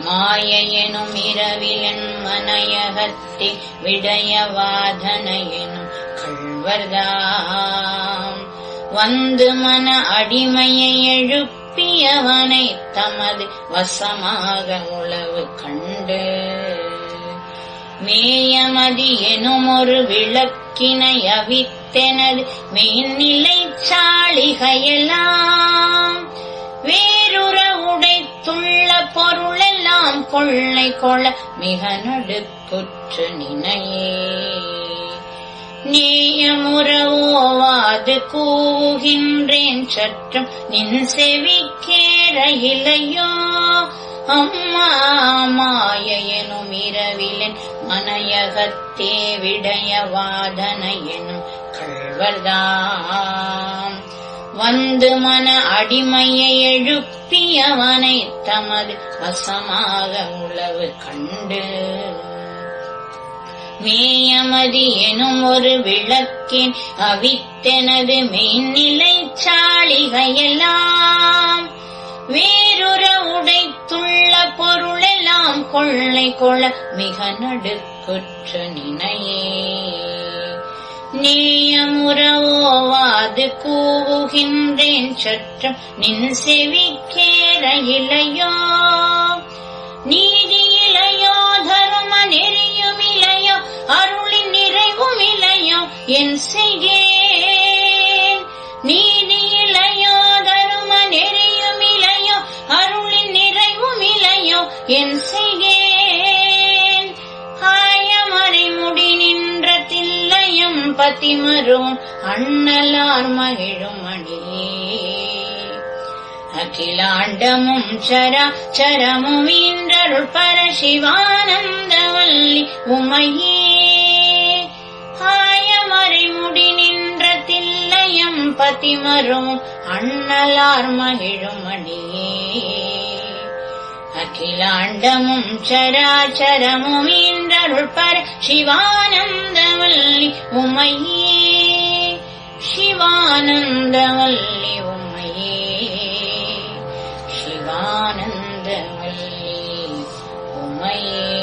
மாயையெனும் இரவிலன் மனையகத்தே விடயவாதனையெனும் கள்வர்தாம் வந்து மன அடிமையை எழுப்பியவனை தமது வசமாக உளவு கண்டு மேயமதி எனும் ஒரு விளக்கினை அவித்தெனது மெய்நிலை சாளிகையெல்லாம் வேறுற உடைத்துள்ள பொருளெல்லாம் கொள்ளை கொள்ள மிக நடுக்குற்று நினையே நேயமுறவோவாது கூவுகின்றேன் சற்றும் நின் செவிக்கேற இலையோ அம்மா மாயெனும் இரவிலன் மனையகத்தே விடயவாதனையெனும் கள்வர்தாம் வந்து மன அடிமையை எழுப்பியவனை தமது வசமாக உளவு கண்டு மேயமதி எனும் ஒரு விளக்கின் அவித்தெனது மெய்நிலை சாளிகையெல்லாம் வேறுற உடைத்துள்ள பொருளெல்லாம் கொள்ளை கொள்ள மிக நடுக்குற்று நினையே நேயமுறவோவாது கூவுகின்றேன் சற்றும் நின் செவிக்கேற இலையோ நீதி இலையோ தரும நெறியும் இலையோ அருளின் நிறைவும் இலையோ என் செய்கேன் நீதி இலையோ தரும நெறியும் இலையோ அருளின் நிறைவும் இலையோ என் செய்கேன் ஆயமறை முடி நின்ற தில்லையும் பதிமரும் அண்ணலார் மகிழும் அடியே அகிலாண்டமும் சராச்சரமும் ஈன்றருள் பரசிவானந்தவல்லி உமையே ஆயமறை முடி நின்ற தில்லையும் பதிமரும் அண்ணலார் மகிழும் அடியே அகிலாண்டமும் சராச்சரமும் ஈன்றருள் பரசிவானந்தவல்லி உமையே சிவானந்தவல்லி உமையே சிவானந்தவல்லி உமையே